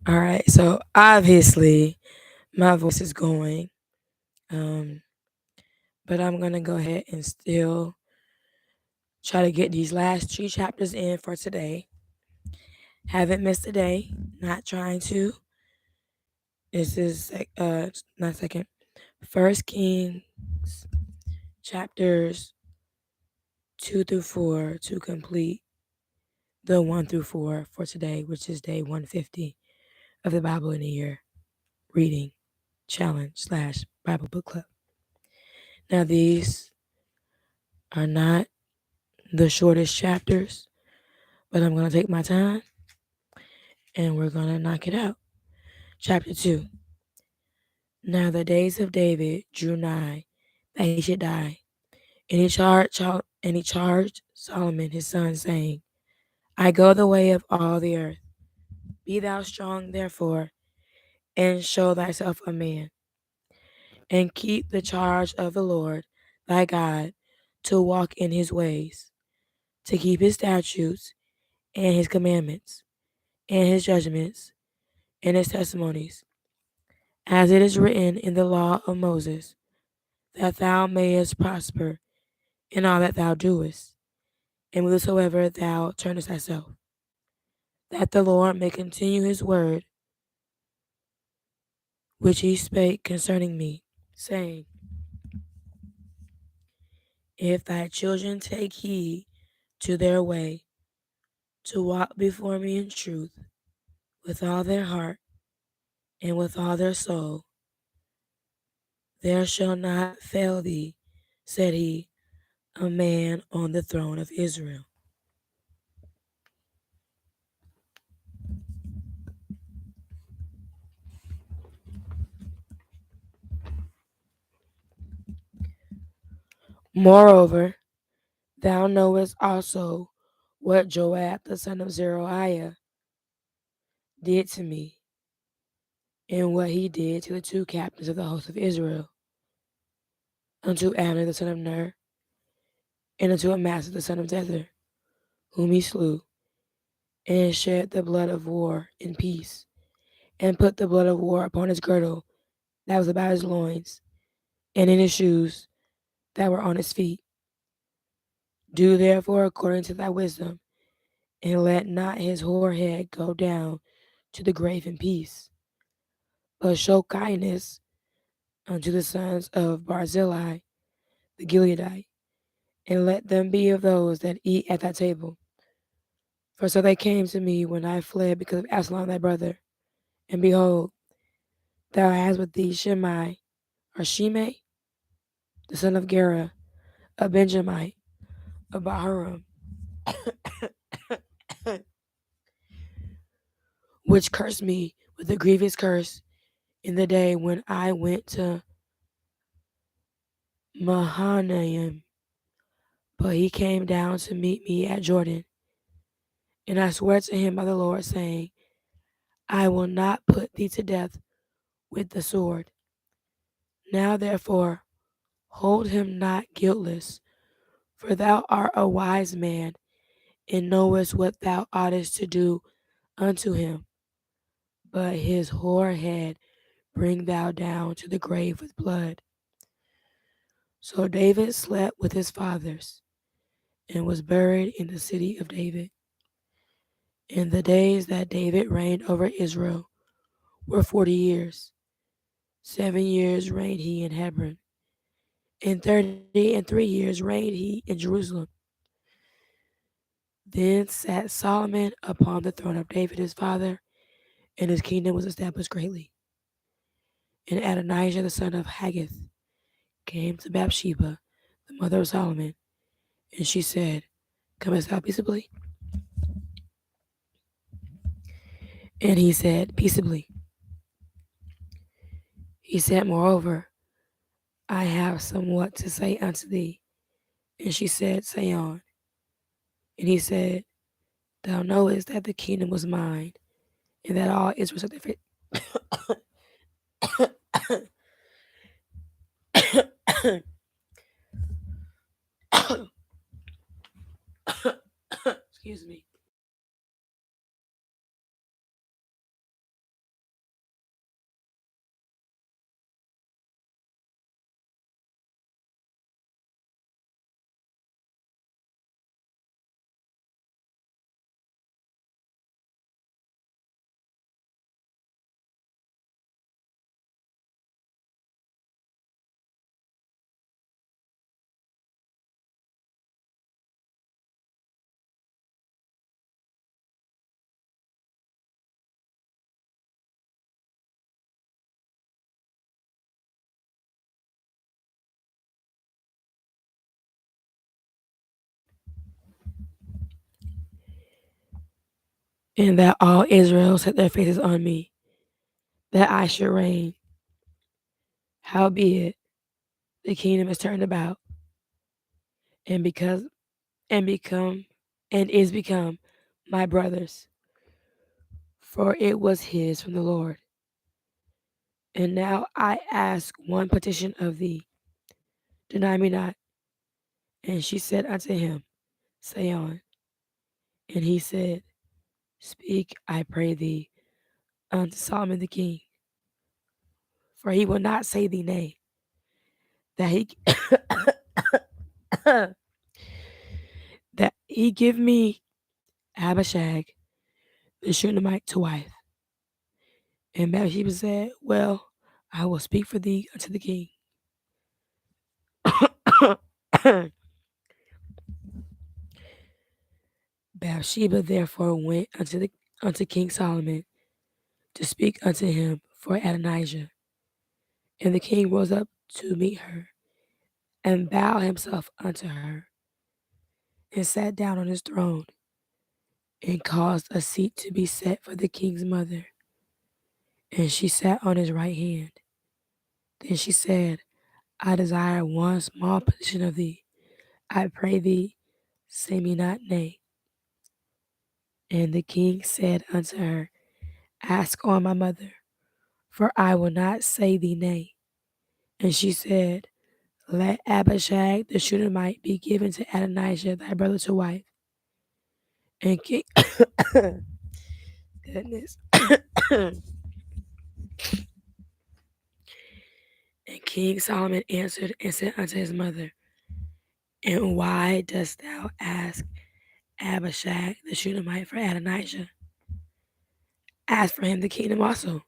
All right, so obviously my voice is going, um, but I'm gonna go ahead and still try to get these last two chapters in for today. Haven't missed a day, not trying to. This is not second. First Kings chapters 2 through 4 to complete the 1 through 4 for today, which is day 150 of the Bible in a Year reading challenge slash Bible book club. Now these are not the shortest chapters, but I'm going to take my time and we're going to knock it out. Chapter 2. Now the days of David drew nigh that he should die, and he charged Solomon his son, saying, I go the way of all the earth. Be thou strong, therefore, and show thyself a man, and keep the charge of the Lord thy God, to walk in his ways, to keep his statutes and his commandments, and his judgments, and his testimonies, as it is written in the law of Moses, that thou mayest prosper in all that thou doest, and whithersoever thou turnest thyself, that the Lord may continue his word which he spake concerning me, saying, If thy children take heed to their way, to walk before me in truth, with all their heart and with all their soul, there shall not fail thee, said he, a man on the throne of Israel. Moreover, thou knowest also what Joab the son of Zeruiah did to me, and what he did to the two captains of the host of Israel, unto Abner the son of Ner, and unto Amasa the son of Jether, whom he slew, and shed the blood of war in peace, and put the blood of war upon his girdle that was about his loins, and in his shoes that were on his feet. Do therefore according to thy wisdom, and let not his hoar head go down to the grave in peace, but show kindness unto the sons of Barzillai the Gileadite, and let them be of those that eat at thy table. For so they came to me when I fled because of Absalom thy brother. And behold, thou hast with thee Shimei, the son of Gera, a Benjamite, of Bahurim, which cursed me with a grievous curse in the day when I went to Mahanaim. But he came down to meet me at Jordan, and I swore to him by the Lord, saying, I will not put thee to death with the sword. Now therefore hold him not guiltless, for thou art a wise man, and knowest what thou oughtest to do unto him. But his hoar head bring thou down to the grave with blood. So David slept with his fathers, and was buried in the city of David. And the days that David reigned over Israel were 40 years. 7 years reigned he in Hebron, and 30 and 3 years reigned he in Jerusalem. Then sat Solomon upon the throne of David his father, and his kingdom was established greatly. And Adonijah the son of Haggith came to Bathsheba, the mother of Solomon, and she said, Comest thou peaceably? And he said, Peaceably. He said, Moreover, I have somewhat to say unto thee. And she said, Say on. And he said, Thou knowest that the kingdom was mine, and that all Israel set their faith. Excuse me. and that all Israel set their faces on me, that I should reign. Howbeit, the kingdom is turned about, and because and become and is become my brother's, for it was his from the Lord. And now I ask one petition of thee, deny me not. And she said unto him, say on. And he said, speak, I pray thee, unto Solomon the king, for he will not say thee nay, that he that he give me Abishag the Shunammite to wife. And Bathsheba said, well, I will speak for thee unto the king. Bathsheba therefore went unto King Solomon to speak unto him for Adonijah. And the king rose up to meet her, and bowed himself unto her, and sat down on his throne, and caused a seat to be set for the king's mother. And she sat on his right hand. Then she said, I desire one small petition of thee. I pray thee, say me not nay. And the king said unto her, ask on my mother, for I will not say thee nay. And she said, let Abishag the Shunammite be given to Adonijah thy brother to wife. And King goodness. And King Solomon answered and said unto his mother, and why dost thou ask Abishag the Shunammite for Adonijah? Ask for him the kingdom also,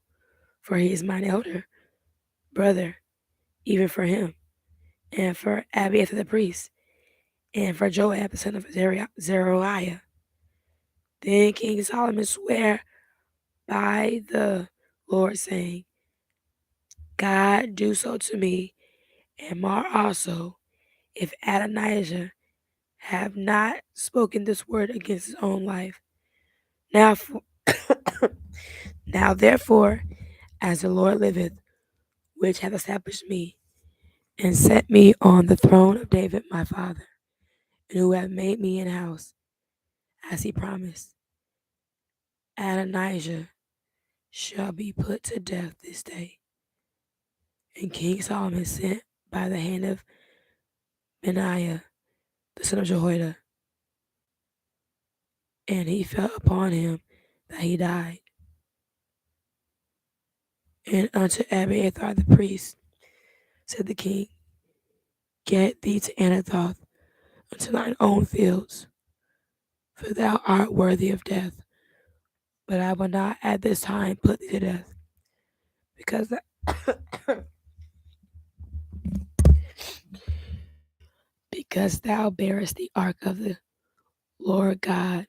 for he is mine elder brother, even for him, and for Abiathar the priest, and for Joab the son of Zeruiah. Then King Solomon sware by the Lord, saying, God do so to me, and more also, if Adonijah have not spoken this word against his own life. Now, now therefore, as the Lord liveth, which hath established me, and set me on the throne of David my father, and who hath made me an house, as he promised, Adonijah shall be put to death this day. And King Solomon sent by the hand of Benaiah, the son of Jehoiada, and he fell upon him that he died. And unto Abiathar the priest said the king, get thee to Anathoth unto thine own fields, for thou art worthy of death. But I will not at this time put thee to death, because because thou bearest the ark of the Lord God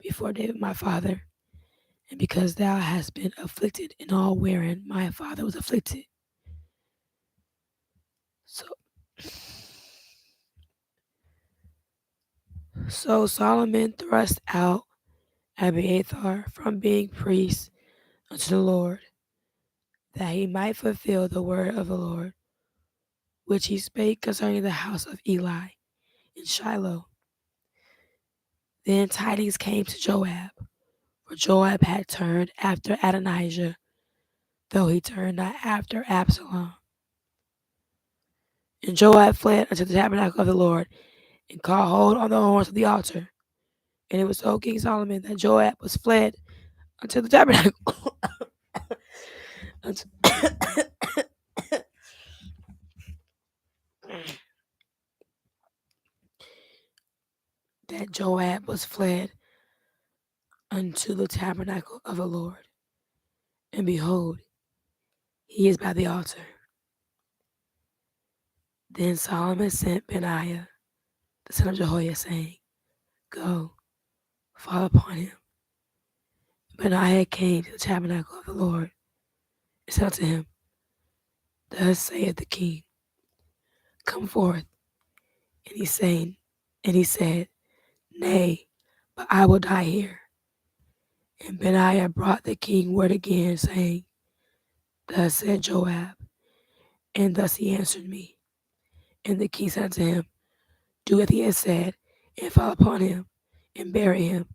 before David my father, and because thou hast been afflicted in all wherein my father was afflicted. So, so Solomon thrust out Abiathar from being priest unto the Lord, that he might fulfill the word of the Lord, which he spake concerning the house of Eli in Shiloh. Then tidings came to Joab, for Joab had turned after Adonijah, though he turned not after Absalom. And Joab fled unto the tabernacle of the Lord, and caught hold on the horns of the altar. And it was so King Solomon that Joab was fled unto the tabernacle. That Joab was fled unto the tabernacle of the Lord. And behold, he is by the altar. Then Solomon sent Benaiah, the son of Jehoiada, saying, go, fall upon him. Benaiah came to the tabernacle of the Lord, and said unto him, thus saith the king, come forth. And he said, nay, but I will die here. And Benaiah brought the king word again, saying, Thus said Joab, and thus he answered me. And the king said unto him, Do as he has said, and fall upon him, and bury him,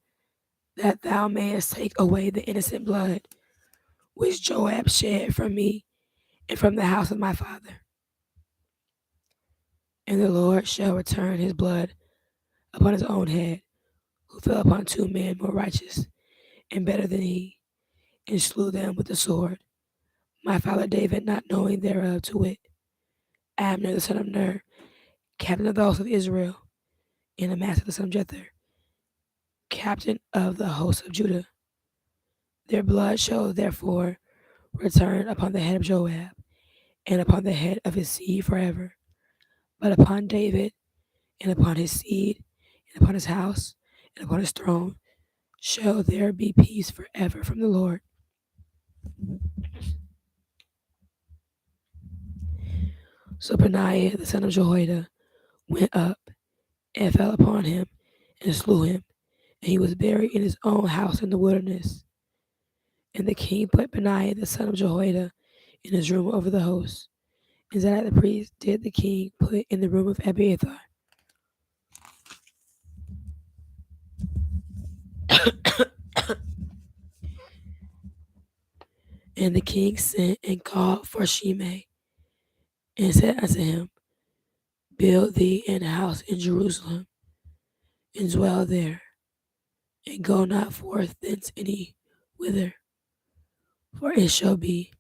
that thou mayest take away the innocent blood which Joab shed from me and from the house of my father. And the Lord shall return his blood upon his own head, who fell upon 2 men more righteous and better than he, and slew them with the sword. My father David not knowing thereof, to wit, Abner the son of Ner, captain of the host of Israel, and Amasa the son of Jether, captain of the host of Judah. Their blood shall therefore return upon the head of Joab, and upon the head of his seed forever. But upon David, and upon his seed, and upon his house, and upon his throne, shall there be peace forever from the Lord. So Benaiah the son of Jehoiada went up and fell upon him and slew him, and he was buried in his own house in the wilderness. And the king put Benaiah the son of Jehoiada in his room over the host, and Zadok the priest did the king put in the room of Abiathar. And the king sent and called for Shimei, and said unto him, Build thee an house in Jerusalem, and dwell there, and go not forth thence any whither. For it shall be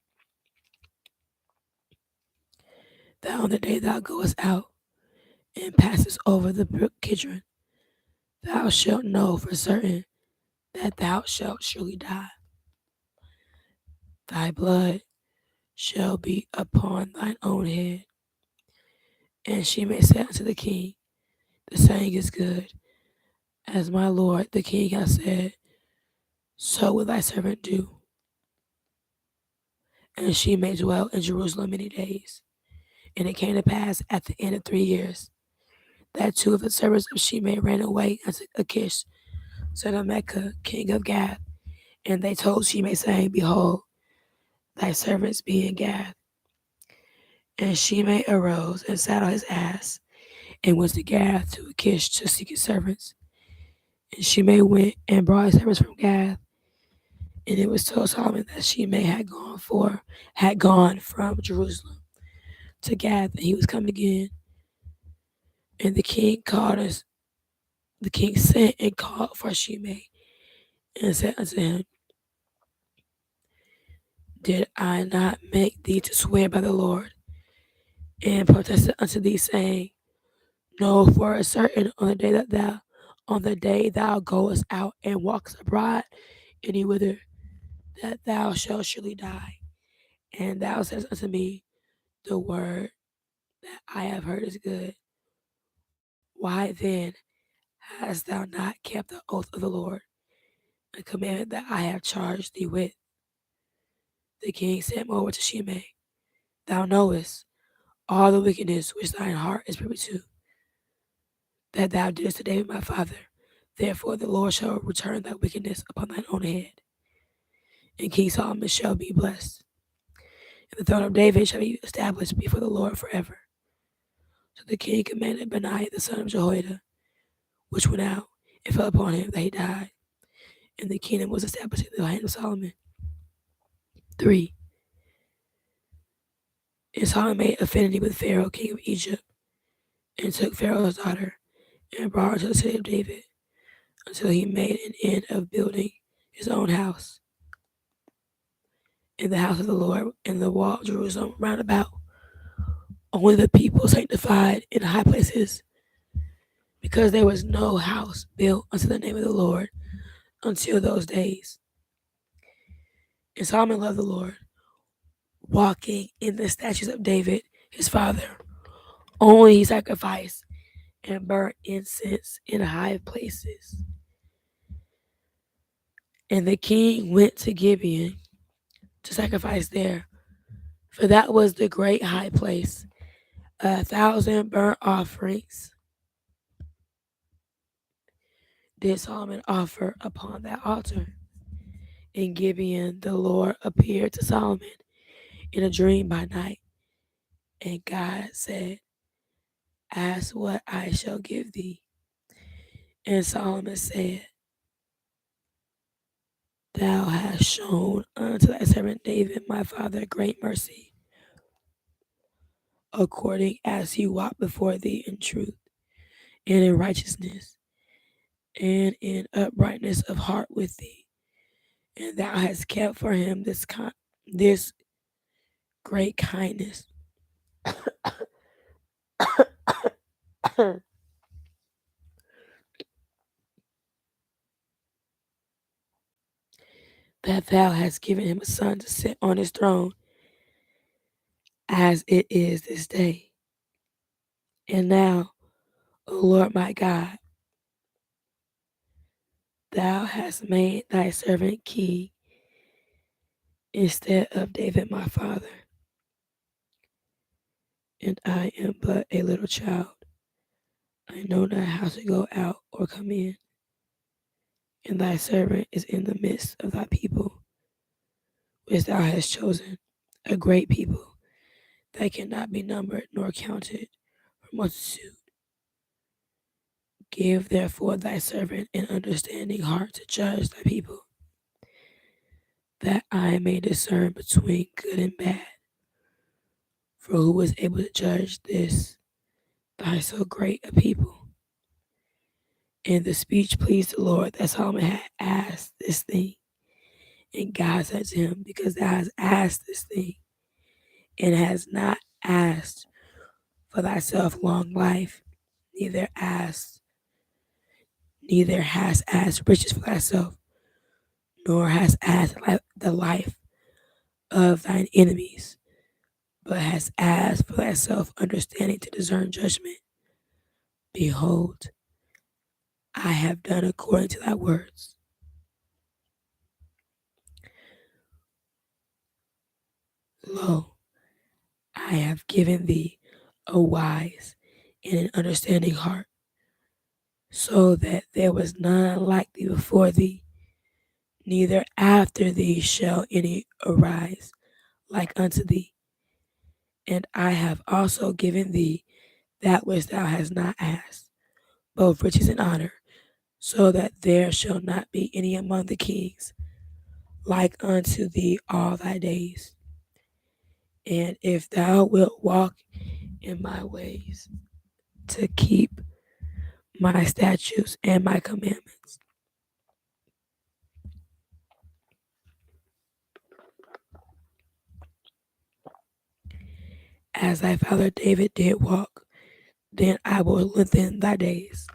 that on the day thou goest out, and passest over the brook Kidron, thou shalt know for certain that thou shalt surely die. Thy blood shall be upon thine own head. And Shimei said unto the king, The saying is good. As my lord the king hath said, so will thy servant do. And Shimei dwelt in Jerusalem many days. And it came to pass at the end of 3 years that 2 of the servants of Shimei ran away unto Achish, son of Mecca, king of Gath. And they told Shimei, saying, Behold, thy servants be in Gath. And Shimei arose and sat on his ass, and went to Gath to Achish to seek his servants. And Shimei went and brought his servants from Gath. And it was told Solomon that Shimei had gone from Jerusalem to Gath, and he was coming again. And the king sent and called for Shimei, and said unto him, Did I not make thee to swear by the Lord, and protested unto thee, saying, Know for a certain on the day thou goest out and walkest abroad any whither, that thou shalt surely die. And thou saidst unto me, The word that I have heard is good. Why then hast thou not kept the oath of the Lord, the commandment that I have charged thee with? The king said moreover to Shimei, Thou knowest all the wickedness which thine heart is privy to, that thou didst to David my father. Therefore the Lord shall return thy wickedness upon thine own head, and King Solomon shall be blessed, and the throne of David shall be established before the Lord forever. So the king commanded Benaiah the son of Jehoiada, which went out and fell upon him, that he died, and the kingdom was established in the hand of Solomon. 3. And Solomon made affinity with Pharaoh, king of Egypt, and took Pharaoh's daughter, and brought her to the city of David, until he made an end of building his own house, in the house of the Lord, in the wall of Jerusalem round about. Only the people sanctified in high places, because there was no house built unto the name of the Lord until those days. And Solomon loved the Lord, walking in the statutes of David his father. Only he sacrificed and burnt incense in high places. And the king went to Gibeon to sacrifice there, for that was the great high place. 1,000 burnt offerings did Solomon offer upon that altar. In Gibeon, the Lord appeared to Solomon in a dream by night, and God said, "Ask what I shall give thee." And Solomon said, "Thou hast shown unto thy servant David my father great mercy, according as he walked before thee in truth and in righteousness and in uprightness of heart with thee. And thou hast kept for him this great kindness." That thou hast given him a son to sit on his throne, as it is this day. And now, O Lord my God, thou hast made thy servant king instead of David my father, and I am but a little child. I know not how to go out or come in, and thy servant is in the midst of thy people, which thou hast chosen, a great people that cannot be numbered nor counted for multitude. Give therefore thy servant an understanding heart to judge thy people, that I may discern between good and bad. For who is able to judge this thy so great a people? And the speech pleased the Lord that Solomon had asked this thing. And God said to him, Because thou hast asked this thing, and hast not asked for thyself long life, neither asked, neither hast asked riches for thyself, nor hast asked the life of thine enemies, but hast asked for thyself understanding to discern judgment. Behold, I have done according to thy words. Lo, I have given thee a wise and an understanding heart, so that there was none like thee before thee, neither after thee shall any arise like unto thee. And I have also given thee that which thou hast not asked, both riches and honor, so that there shall not be any among the kings like unto thee all thy days. And if thou wilt walk in my ways to keep my statutes and my commandments, as thy father David did walk, then I will lengthen thy days.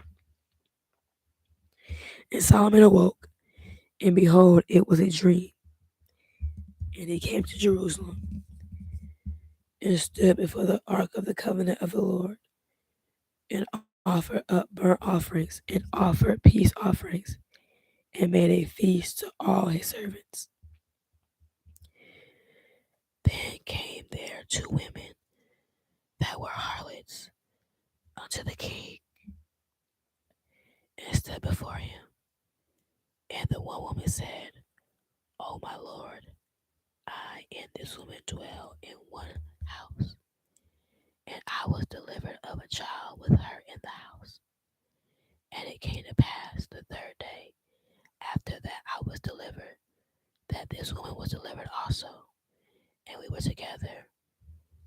And Solomon awoke, and behold, it was a dream. And he came to Jerusalem, and stood before the ark of the covenant of the Lord, and offered up burnt offerings, and offered peace offerings, and made a feast to all his servants. Then came there two women that were harlots unto the king, and stood before him. And the one woman said, O my lord, I and this woman dwell in one house, and I was delivered of a child with her in the house. And it came to pass the third day after that I was delivered, that this woman was delivered also, and we were together.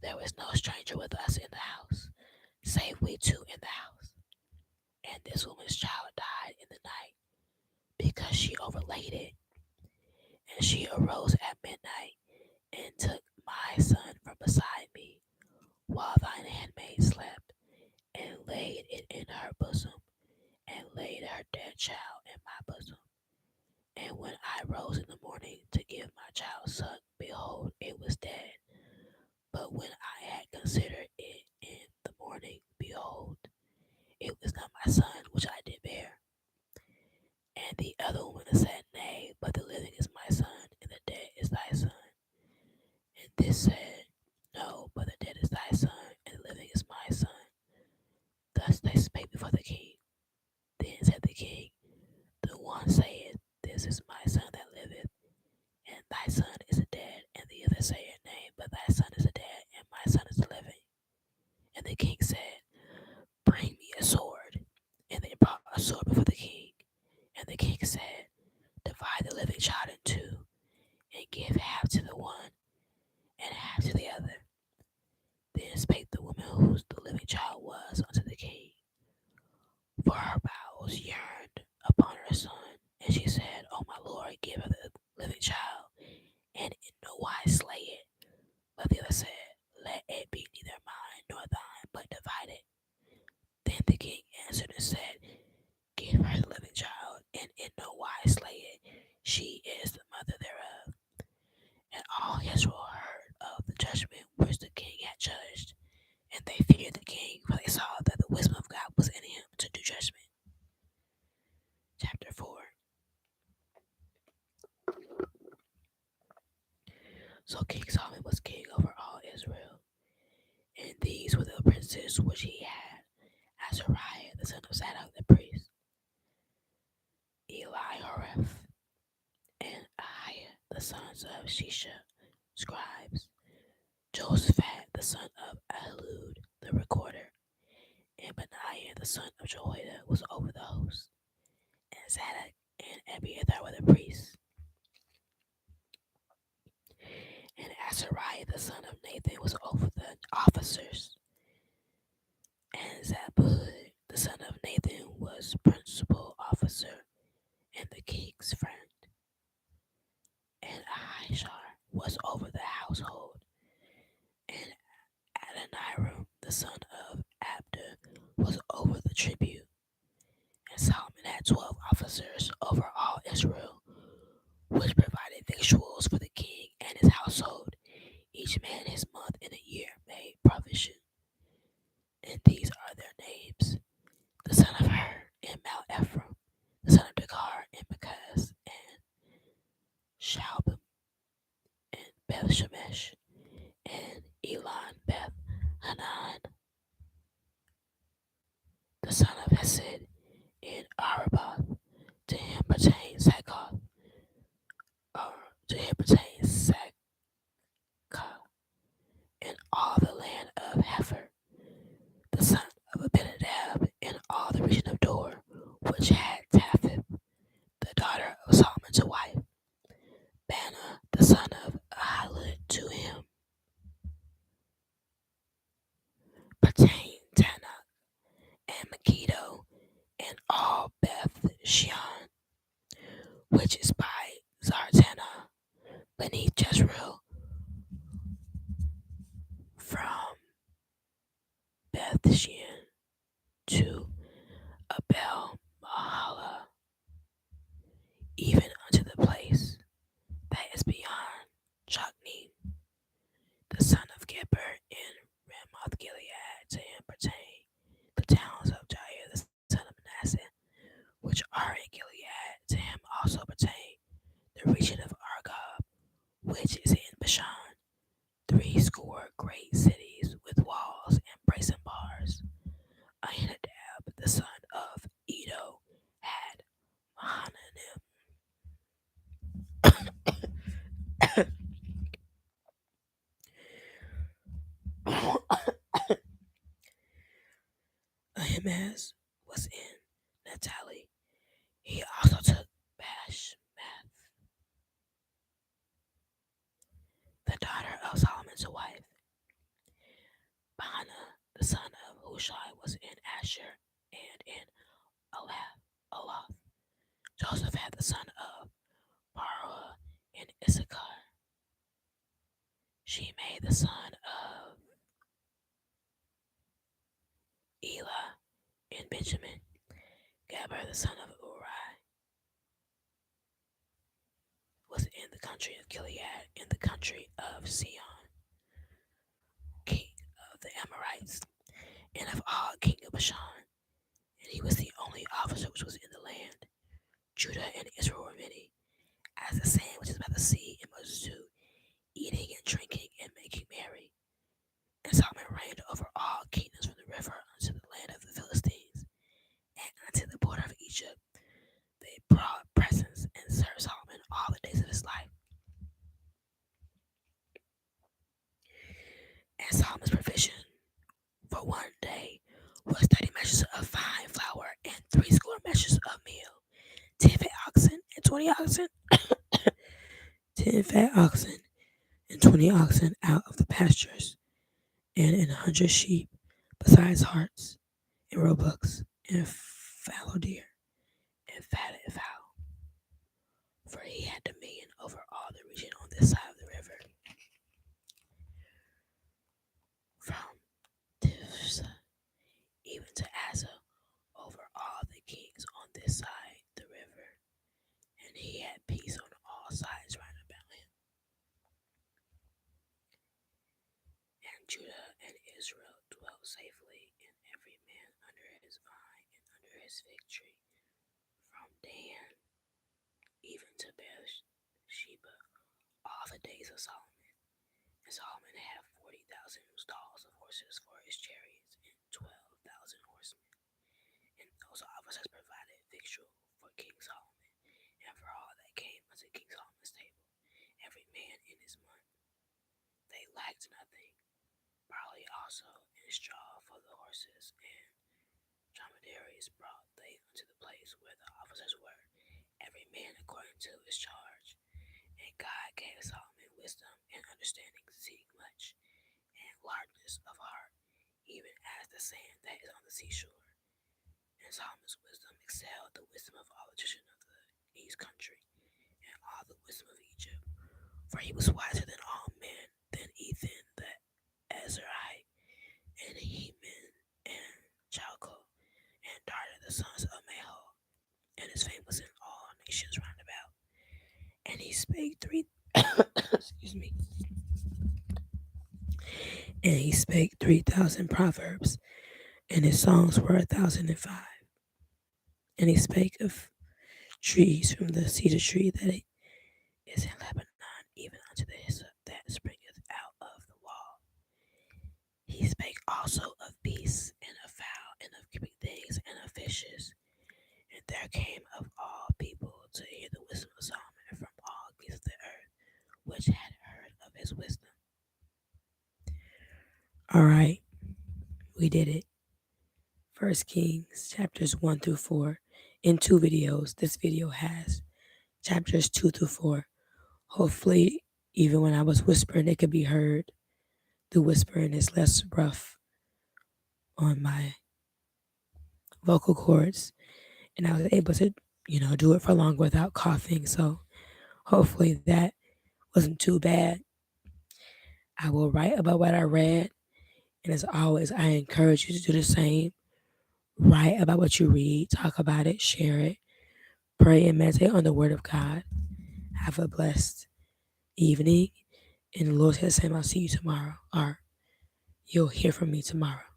There was no stranger with us in the house, save we two in the house. And this woman's child died in the night, because she overlaid it. And she arose at midnight, and took my son from beside me, while thine handmaid slept, and laid it in her bosom, and laid her dead child in my bosom. And when I rose in the morning to give my child suck, behold, it was dead. But when I had considered it in the morning, behold, it was not my son which I did bear. And the other woman said, Nay, but the living is my son, and the dead is thy son. And this said, No, but the dead is thy son, and the living is my son. Thus they spake before the king. Then said the king, The one saith, This is my son that liveth, whose the living child was unto the king. For her bowels yearned upon her son, and she said, O my lord, give her the living child, and in no wise slay it. But the other said, Let it be neither mine nor thine, but divided. Then the king answered and said, Give her the living child, and in no wise slay it. She is the mother thereof. And all Israel heard of the judgment which the king had judged, and they feared the king, for they saw that the wisdom of God was in him to do judgment. Chapter 4. So King Solomon was king over all Israel, and these were the princes which he had: Azariah the son of Zadok the priest, Elihoreph, and Ahiah the sons of Shisha, scribes, Josaphat the son of Ahilud the recorder, and Benaiah the son of Jehoiada was over the host, and Zadok and Abiathar were the priests, and Azariah the son of Nathan was over the officers, and Zabud the son of Nathan was principal officer and the king's friend, and Ahishar was over the household, and Adoniram the son of Abda was over the tribute. And Solomon had 12 officers over all Israel, which provided victuals for the king and his household. Each man his month in a year made provision. And these are their names: the son of Hur in Mount Ephraim, the son of Dekar in Bekaz, and Shalbim in Beth Shemesh, and Elon Beth Hanan, the son of Hesed in Arabath. To him pertains Sakoth, or to him pertains Sakah, in all the land of Hefer, the son of Abinadab, in all the region of Dor, which had Taphith, the daughter of Solomon to wife. Bana, the son of Ahilud, to him pertained Tanakh and Megiddo, and all Beth Shean, which is by Zartanah, beneath Jezreel, from Beth Shean to Abel Mahala, even unto the place that is beyond Jokneam, the son of Geber in Ramoth Gilead. To him pertain the towns of Jair the son of Manasseh, which are in Gilead. To him also pertain the region of Argob, which is in Bashan, 80 great cities with walls and brazen bars. Ahinadab, the son of Edo, had Mahananim. Ahimaaz was in Naphtali. He also took Bashmath, the daughter of Solomon, to wife. Baana, the son of Hushai, was in Asher, and in Aloth. Josaphat, the son of Paruah, in Issachar. Shimei, the son of Elah, in Benjamin. Gaber, the son of Uri, was in the country of Gilead, in the country of Sihon, king of the Amorites, and of Og, king of Bashan. And he was the only officer which was in the land. Judah and Israel were many, as the sand which is by the sea in Moses too, eating and drinking and making merry. And Solomon reigned over all kingdoms from the river unto the land of the Philistines, and unto the border of Egypt. They brought presents and served Solomon all the days of his life. And Solomon's provision for one day was 30 measures of fine flour and 80 measures of meal, 10 fat oxen and 20 oxen, 10 fat oxen and 20 oxen out of the pastures, and 100 sheep besides hearts and Robux and fallow deer and fatted fowl, for he had dominion over all the region on this side of the river, from Tifsa even to Asa, over all the kings on this side the river, and he had peace on all sides round about him. And Judah and Israel dwelt safely, and every man under his vine and under his fig tree, from Dan even to Beersheba, all the days of Solomon. And Solomon had 40,000 stalls of horses for his chariots, and 12,000 horsemen. And those officers provided victual for King Solomon, and for all that came unto King Solomon's table, every man in his month. They lacked nothing. Barley also and straw for the horses, and dromedaries brought they unto the place where the officers were, every man according to his charge. And God gave Solomon wisdom and understanding exceeding much, and largeness of heart, even as the sand that is on the seashore. And Solomon's wisdom excelled the wisdom of all the children of the east country, and all the wisdom of Egypt. For he was wiser than all men, than Ethan the Ezrahite, and Heman, and Chalco, and Darda the sons of Mahol, and his fame was in all nations round about. And he spake excuse me. And he spake 3,000 proverbs, and his songs were 1,005. And he spake of trees from the cedar tree that is in Lebanon, even unto the hyssop that springeth out of the wall. He spake also of beasts, and of fowl, and of creeping things, and of fishes. And there came of all people to hear the wisdom of Solomon from all kings of the earth, which had heard of his wisdom. All right, we did it. First Kings chapters 1 through 4 in 2 videos. This video has chapters 2 through 4. Hopefully, even when I was whispering, it could be heard. The whispering is less rough on my vocal cords, and I was able to, do it for long without coughing. So hopefully that wasn't too bad. I will write about what I read, and as always, I encourage you to do the same. Write about what you read, talk about it, share it, pray and meditate on the Word of God. Have a blessed evening. And the Lord says the same. I'll see you tomorrow, or you'll hear from me tomorrow.